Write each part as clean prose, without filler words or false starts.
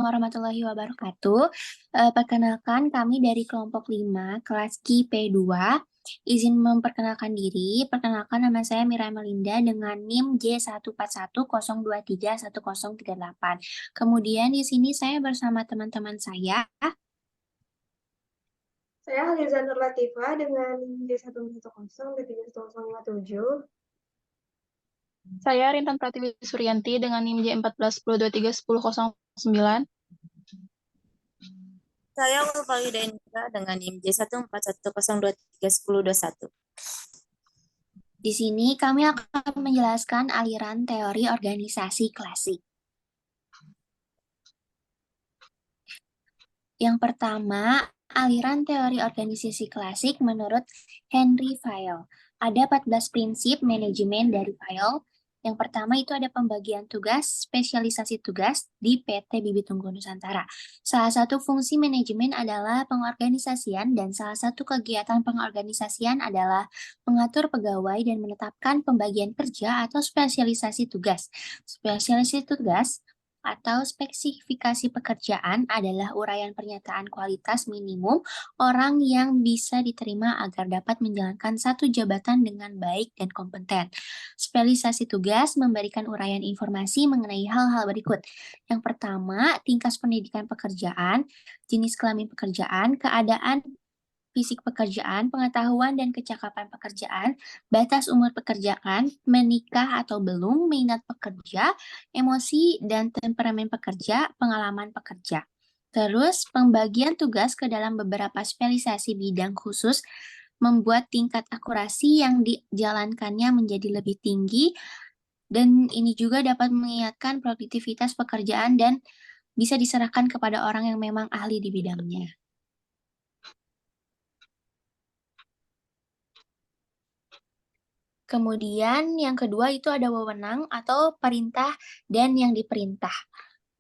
warahmatullahi wabarakatuh. Perkenalkan kami dari kelompok 5, kelas KIP2. Izin memperkenalkan diri. Perkenalkan nama saya Mira Melinda dengan NIM J141023138. Kemudian di sini saya bersama teman-teman saya. Saya Haliza Nur Latifah dengan J1110-31057. Saya Rintan Pratiwi Suryanti dengan NIM J14-1023-1009. Saya Ulfalida Indra dengan NIM J1410231. Di sini kami akan menjelaskan aliran teori organisasi klasik. Yang pertama, aliran teori organisasi klasik menurut Henry Fayol. Ada 14 prinsip manajemen dari Fayol. Yang pertama itu ada pembagian tugas, spesialisasi tugas di PT Bibit Unggul Nusantara. Salah satu fungsi manajemen adalah pengorganisasian dan salah satu kegiatan pengorganisasian adalah mengatur pegawai dan menetapkan pembagian kerja atau spesialisasi tugas. Spesialisasi tugas atau spesifikasi pekerjaan adalah uraian pernyataan kualitas minimum orang yang bisa diterima agar dapat menjalankan satu jabatan dengan baik dan kompeten. Spesialisasi tugas memberikan uraian informasi mengenai hal-hal berikut. Yang pertama, tingkat pendidikan pekerjaan, jenis kelamin pekerjaan, keadaan fisik pekerjaan, pengetahuan dan kecakapan pekerjaan, batas umur pekerjaan, menikah atau belum, minat pekerja, emosi dan temperamen pekerja, pengalaman pekerja. Terus, pembagian tugas ke dalam beberapa spesialisasi bidang khusus membuat tingkat akurasi yang dijalankannya menjadi lebih tinggi, dan ini juga dapat mengingatkan produktivitas pekerjaan dan bisa diserahkan kepada orang yang memang ahli di bidangnya. Kemudian yang kedua itu ada wewenang atau perintah dan yang diperintah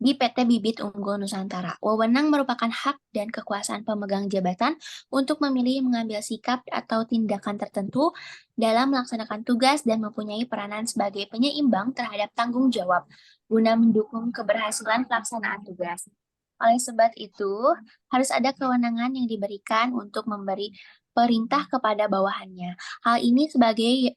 di PT Bibit Unggul Nusantara. Wewenang merupakan hak dan kekuasaan pemegang jabatan untuk memilih mengambil sikap atau tindakan tertentu dalam melaksanakan tugas dan mempunyai peranan sebagai penyeimbang terhadap tanggung jawab guna mendukung keberhasilan pelaksanaan tugas. Oleh sebab itu, harus ada kewenangan yang diberikan untuk memberi perintah kepada bawahannya. Hal ini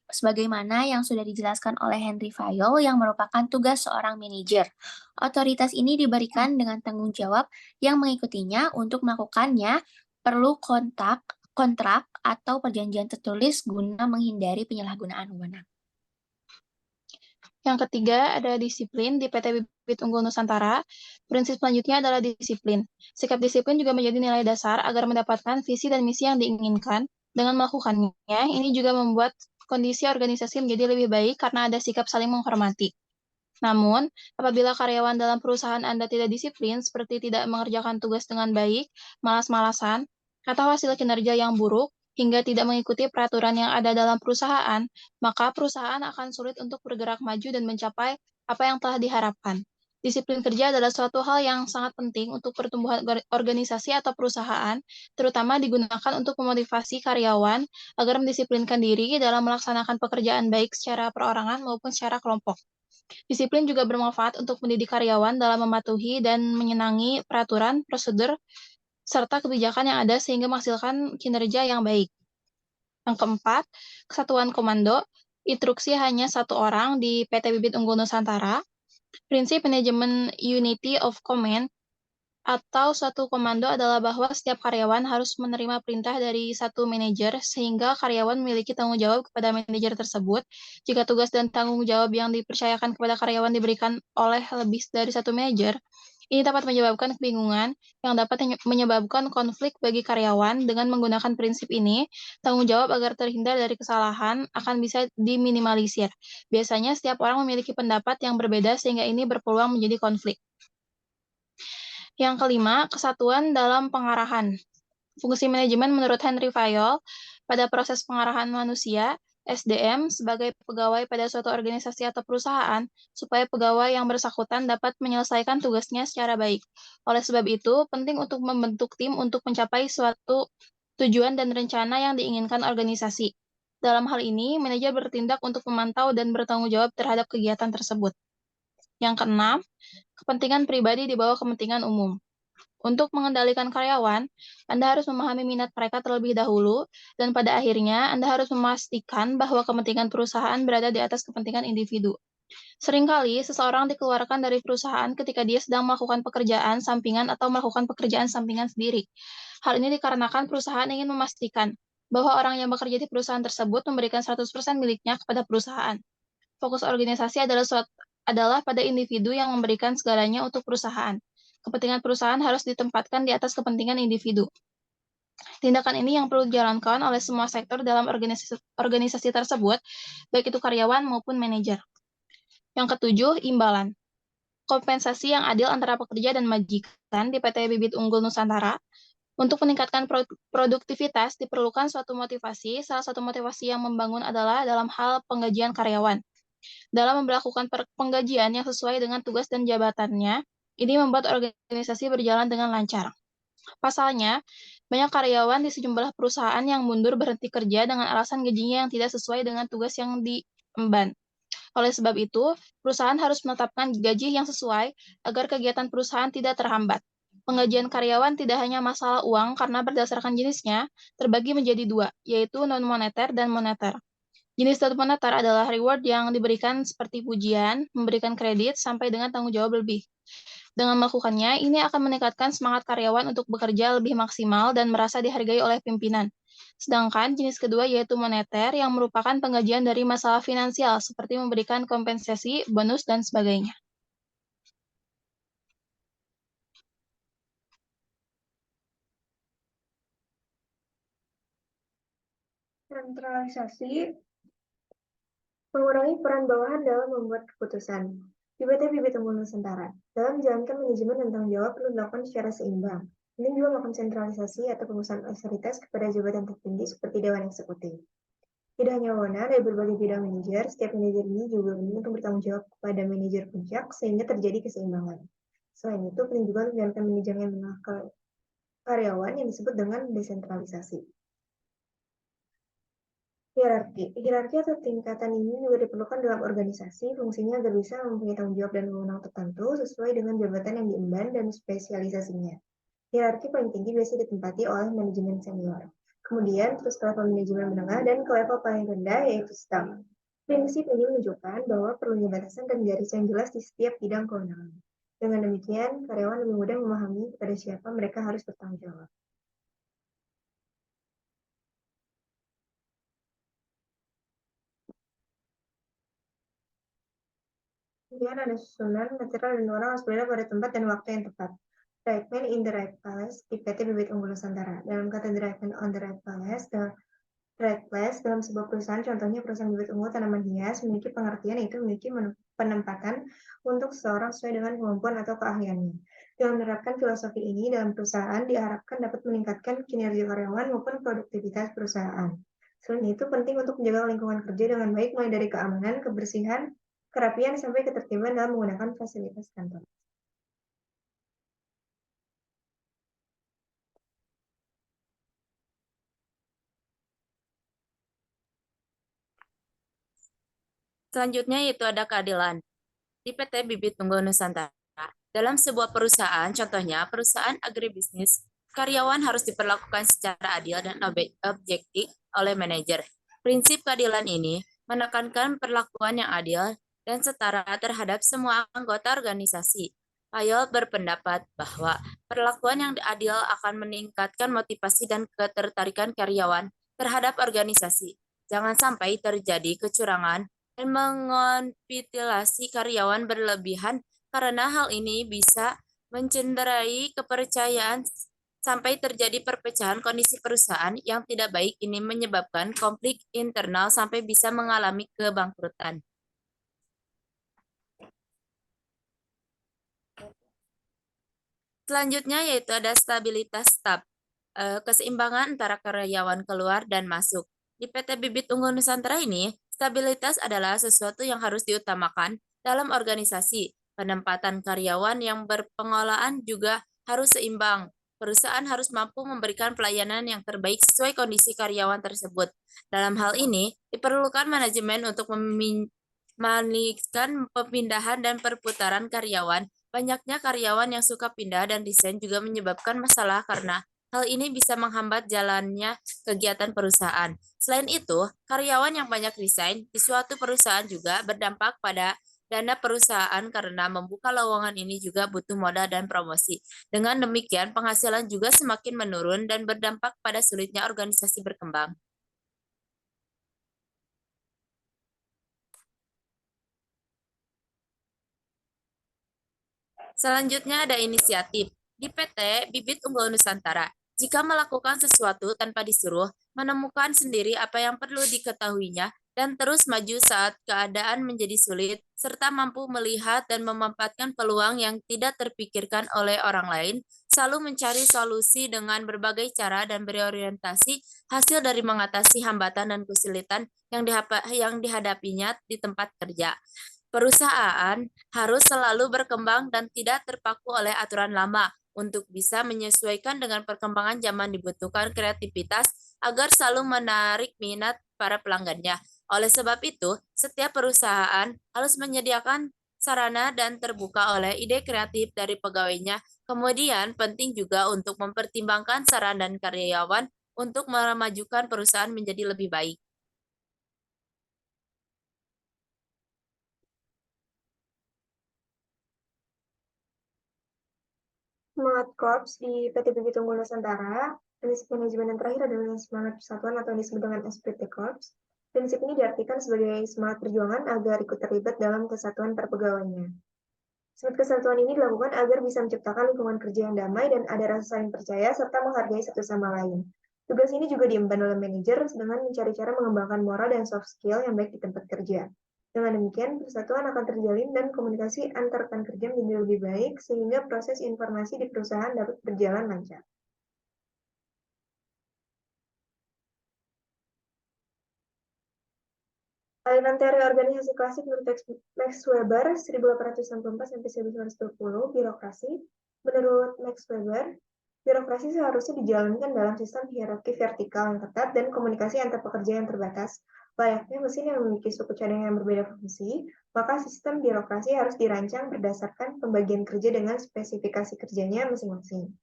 sebagaimana yang sudah dijelaskan oleh Henry Fayol yang merupakan tugas seorang manajer. Otoritas ini diberikan dengan tanggung jawab yang mengikutinya untuk melakukannya perlu kontrak atau perjanjian tertulis guna menghindari penyalahgunaan wewenang. Yang ketiga ada disiplin di PT Bibit Unggul Nusantara. Prinsip selanjutnya adalah disiplin. Sikap disiplin juga menjadi nilai dasar agar mendapatkan visi dan misi yang diinginkan. Dengan melakukannya, ini juga membuat kondisi organisasi menjadi lebih baik karena ada sikap saling menghormati. Namun, apabila karyawan dalam perusahaan Anda tidak disiplin, seperti tidak mengerjakan tugas dengan baik, malas-malasan, atau hasil kinerja yang buruk, hingga tidak mengikuti peraturan yang ada dalam perusahaan, maka perusahaan akan sulit untuk bergerak maju dan mencapai apa yang telah diharapkan. Disiplin kerja adalah suatu hal yang sangat penting untuk pertumbuhan organisasi atau perusahaan, terutama digunakan untuk memotivasi karyawan agar mendisiplinkan diri dalam melaksanakan pekerjaan baik secara perorangan maupun secara kelompok. Disiplin juga bermanfaat untuk mendidik karyawan dalam mematuhi dan menyenangi peraturan, prosedur, serta kebijakan yang ada sehingga menghasilkan kinerja yang baik. Yang keempat, kesatuan komando. Instruksi hanya satu orang di PT Bibit Unggul Nusantara. Prinsip manajemen unity of command atau suatu komando adalah bahwa setiap karyawan harus menerima perintah dari satu manajer sehingga karyawan memiliki tanggung jawab kepada manajer tersebut. Jika tugas dan tanggung jawab yang dipercayakan kepada karyawan diberikan oleh lebih dari satu manajer, ini dapat menyebabkan kebingungan yang dapat menyebabkan konflik bagi karyawan. Dengan menggunakan prinsip ini, tanggung jawab agar terhindar dari kesalahan akan bisa diminimalisir. Biasanya setiap orang memiliki pendapat yang berbeda sehingga ini berpeluang menjadi konflik. Yang kelima, kesatuan dalam pengarahan. Fungsi manajemen menurut Henry Fayol pada proses pengarahan manusia, SDM, sebagai pegawai pada suatu organisasi atau perusahaan, supaya pegawai yang bersangkutan dapat menyelesaikan tugasnya secara baik. Oleh sebab itu, penting untuk membentuk tim untuk mencapai suatu tujuan dan rencana yang diinginkan organisasi. Dalam hal ini, manajer bertindak untuk memantau dan bertanggung jawab terhadap kegiatan tersebut. Yang keenam, kepentingan pribadi di bawah kepentingan umum. Untuk mengendalikan karyawan, Anda harus memahami minat mereka terlebih dahulu, dan pada akhirnya Anda harus memastikan bahwa kepentingan perusahaan berada di atas kepentingan individu. Seringkali, seseorang dikeluarkan dari perusahaan ketika dia sedang melakukan pekerjaan sampingan atau melakukan pekerjaan sampingan sendiri. Hal ini dikarenakan perusahaan ingin memastikan bahwa orang yang bekerja di perusahaan tersebut memberikan 100% miliknya kepada perusahaan. Fokus organisasi adalah pada individu yang memberikan segalanya untuk perusahaan. Kepentingan perusahaan harus ditempatkan di atas kepentingan individu. Tindakan ini yang perlu dijalankan oleh semua sektor dalam organisasi tersebut, baik itu karyawan maupun manajer. Yang ketujuh, imbalan. Kompensasi yang adil antara pekerja dan majikan di PT Bibit Unggul Nusantara. Untuk meningkatkan produktivitas diperlukan suatu motivasi. Salah satu motivasi yang membangun adalah dalam hal penggajian karyawan. Dalam memperlakukan penggajian yang sesuai dengan tugas dan jabatannya, ini membuat organisasi berjalan dengan lancar. Pasalnya, banyak karyawan di sejumlah perusahaan yang mundur berhenti kerja dengan alasan gajinya yang tidak sesuai dengan tugas yang diemban. Oleh sebab itu, perusahaan harus menetapkan gaji yang sesuai agar kegiatan perusahaan tidak terhambat. Penggajian karyawan tidak hanya masalah uang karena berdasarkan jenisnya, terbagi menjadi dua, yaitu non-moneter dan moneter. Jenis non-moneter adalah reward yang diberikan seperti pujian, memberikan kredit, sampai dengan tanggung jawab lebih. Dengan melakukannya, ini akan meningkatkan semangat karyawan untuk bekerja lebih maksimal dan merasa dihargai oleh pimpinan. Sedangkan jenis kedua yaitu moneter yang merupakan penggajian dari masalah finansial seperti memberikan kompensasi, bonus, dan sebagainya. Sentralisasi mengurangi peran bawahan dalam membuat keputusan. Di PT Bibit Unggul Nusantara, dalam menjalankan manajemen dan tanggung jawab perlu dilakukan secara seimbang. Ini juga melakukan sentralisasi atau pengusahaan otoritas kepada jabatan tertinggi seperti Dewan Eksekutif. Tidak hanya wewenang dari berbagai bidang manajer, setiap manajer ini juga penting untuk bertanggung jawab kepada manajer puncak sehingga terjadi keseimbangan. Selain itu, penting juga untuk menjalankan manajemen karyawan yang disebut dengan desentralisasi. Hierarki atau tingkatan ini juga diperlukan dalam organisasi, fungsinya agar bisa mempunyai tanggung jawab dan wewenang tertentu sesuai dengan jabatan yang diemban dan spesialisasinya. Hierarki paling tinggi biasanya ditempati oleh manajemen senior. Kemudian terus ke level manajemen menengah dan ke level paling rendah yaitu staff. Prinsip ini menunjukkan bahwa perlunya batasan dan garis yang jelas di setiap bidang kewenangan. Dengan demikian, karyawan lebih mudah memahami kepada siapa mereka harus bertanggung jawab. Kemudian ada susunan material dan orang harus berada pada tempat dan waktu yang tepat. Right man in the right place di PT Bibit Unggul Nusantara. Dalam kata the right man on the right place, dalam sebuah perusahaan, contohnya perusahaan bibit unggul tanaman hias, memiliki pengertian yaitu memiliki penempatan untuk seseorang sesuai dengan kemampuan atau keahliannya. Dengan menerapkan filosofi ini dalam perusahaan diharapkan dapat meningkatkan kinerja karyawan maupun produktivitas perusahaan. Selain itu, penting untuk menjaga lingkungan kerja dengan baik mulai dari keamanan, kebersihan, kerapian, sampai ketertiban dalam menggunakan fasilitas kantor. Selanjutnya yaitu ada keadilan. Di PT Bibit Unggul Nusantara, dalam sebuah perusahaan, contohnya perusahaan agribisnis, karyawan harus diperlakukan secara adil dan objektif oleh manajer. Prinsip keadilan ini menekankan perlakuan yang adil dan setara terhadap semua anggota organisasi. Payol berpendapat bahwa perlakuan yang adil akan meningkatkan motivasi dan ketertarikan karyawan terhadap organisasi. Jangan sampai terjadi kecurangan dan mengonfitulasi karyawan berlebihan karena hal ini bisa mencederai kepercayaan sampai terjadi perpecahan. Kondisi perusahaan yang tidak baik ini menyebabkan konflik internal sampai bisa mengalami kebangkrutan. Selanjutnya yaitu ada stabilitas staf, keseimbangan antara karyawan keluar dan masuk. Di PT Bibit Unggul Nusantara ini, stabilitas adalah sesuatu yang harus diutamakan dalam organisasi. Penempatan karyawan yang berpengolahan juga harus seimbang. Perusahaan harus mampu memberikan pelayanan yang terbaik sesuai kondisi karyawan tersebut. Dalam hal ini, diperlukan manajemen untuk memanikan pemindahan dan perputaran karyawan. Banyaknya karyawan yang suka pindah dan resign juga menyebabkan masalah karena hal ini bisa menghambat jalannya kegiatan perusahaan. Selain itu, karyawan yang banyak resign di suatu perusahaan juga berdampak pada dana perusahaan karena membuka lowongan ini juga butuh modal dan promosi. Dengan demikian, penghasilan juga semakin menurun dan berdampak pada sulitnya organisasi berkembang. Selanjutnya ada inisiatif. Di PT Bibit Unggul Nusantara, jika melakukan sesuatu tanpa disuruh, menemukan sendiri apa yang perlu diketahuinya, dan terus maju saat keadaan menjadi sulit, serta mampu melihat dan memanfaatkan peluang yang tidak terpikirkan oleh orang lain, selalu mencari solusi dengan berbagai cara dan berorientasi hasil dari mengatasi hambatan dan kesulitan yang dihadapinya di tempat kerja. Perusahaan harus selalu berkembang dan tidak terpaku oleh aturan lama. Untuk bisa menyesuaikan dengan perkembangan zaman dibutuhkan kreativitas agar selalu menarik minat para pelanggannya. Oleh sebab itu, setiap perusahaan harus menyediakan sarana dan terbuka oleh ide kreatif dari pegawainya. Kemudian, penting juga untuk mempertimbangkan saran dan karyawan untuk memajukan perusahaan menjadi lebih baik. Semangat Korps di PT Bibit Unggul Nusantara, prinsip manajemen yang terakhir adalah semangat persatuan atau yang disebut dengan esprit de corps. Prinsip ini diartikan sebagai semangat perjuangan agar ikut terlibat dalam kesatuan perpegawaiannya. Semangat kesatuan ini dilakukan agar bisa menciptakan lingkungan kerja yang damai dan ada rasa saling percaya serta menghargai satu sama lain. Tugas ini juga diemban oleh manajer dengan mencari cara mengembangkan moral dan soft skill yang baik di tempat kerja. Dengan demikian, persatuan akan terjalin dan komunikasi antar rekan kerja menjadi lebih baik sehingga proses informasi di perusahaan dapat berjalan lancar. Aliran teori organisasi klasik menurut Max Weber 1864-1920, birokrasi. Menurut Max Weber, birokrasi seharusnya dijalankan dalam sistem hierarki vertikal yang ketat dan komunikasi antar pekerja yang terbatas. Layaknya mesin yang memiliki suku cadang yang berbeda fungsi, maka sistem birokrasi harus dirancang berdasarkan pembagian kerja dengan spesifikasi kerjanya masing-masing.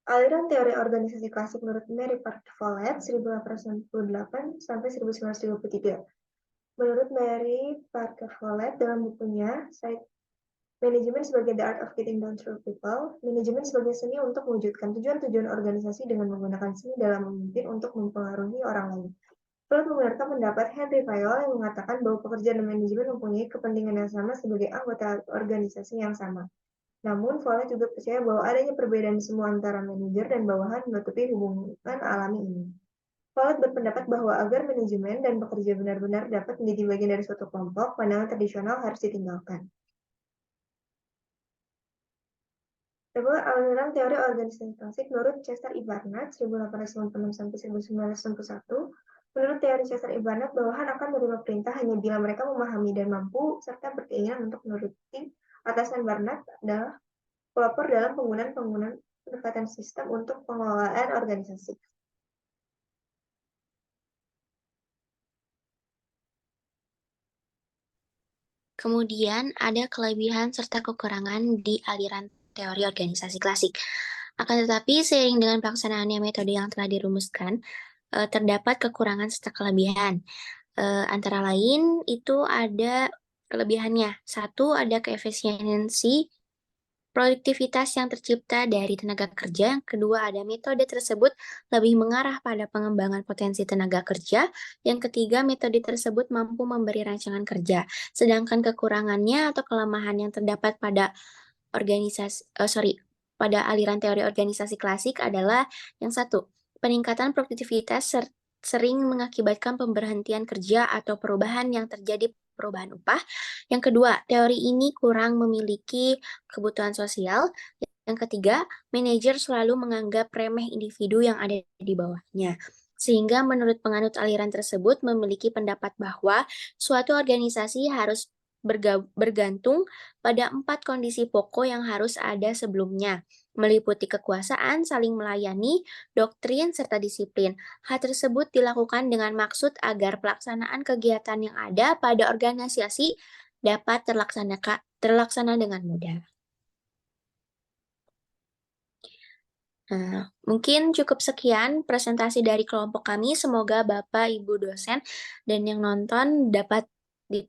Aliran teori organisasi klasik menurut Mary Parker Follett 1898-1933. Menurut Mary Parker Follett dalam bukunya Manajemen sebagai the art of getting down to people, manajemen sebagai seni untuk mewujudkan tujuan-tujuan organisasi dengan menggunakan seni dalam memimpin untuk mempengaruhi orang lain. Follett membenarkan pendapat Henry Fayol yang mengatakan bahwa pekerjaan dan manajemen mempunyai kepentingan yang sama sebagai anggota organisasi yang sama. Namun, Follett juga percaya bahwa adanya perbedaan semua antara manajer dan bawahan menutupi hubungan alami ini. Follett berpendapat bahwa agar manajemen dan pekerja benar-benar dapat menjadi bagian dari suatu kelompok, pandangan tradisional harus ditinggalkan. Aliran teori organisasi klasik menurut Chester E. Barnard 1896-1991. Menurut teori Chester E. Barnard, bawahan akan menerima perintah hanya bila mereka memahami dan mampu serta berkeinginan untuk menuruti. Atasan Barnard adalah pelopor dalam penggunaan pendekatan sistem untuk pengelolaan organisasi. Kemudian ada kelebihan serta kekurangan di aliran teori organisasi klasik. Akan tetapi seiring dengan pelaksanaannya metode yang telah dirumuskan, terdapat kekurangan serta kelebihan. Antara lain itu ada kelebihannya. Satu, ada keefisiensi produktivitas yang tercipta dari tenaga kerja. Yang kedua, ada metode tersebut lebih mengarah pada pengembangan potensi tenaga kerja. Yang ketiga, metode tersebut mampu memberi rancangan kerja. Sedangkan kekurangannya atau kelemahan yang terdapat pada pada aliran teori organisasi klasik adalah yang satu, peningkatan produktivitas sering mengakibatkan pemberhentian kerja atau perubahan perubahan upah. Yang kedua, teori ini kurang memiliki kebutuhan sosial. Yang ketiga, manajer selalu menganggap remeh individu yang ada di bawahnya. Sehingga menurut penganut aliran tersebut memiliki pendapat bahwa suatu organisasi harus bergantung pada 4 kondisi pokok yang harus ada sebelumnya. meliputi kekuasaan, saling melayani, doktrin, serta disiplin. Hal tersebut dilakukan dengan maksud agar pelaksanaan kegiatan yang ada pada organisasi dapat terlaksana dengan mudah. Nah, mungkin cukup sekian presentasi dari kelompok kami. Semoga Bapak, Ibu dosen, dan yang nonton dapat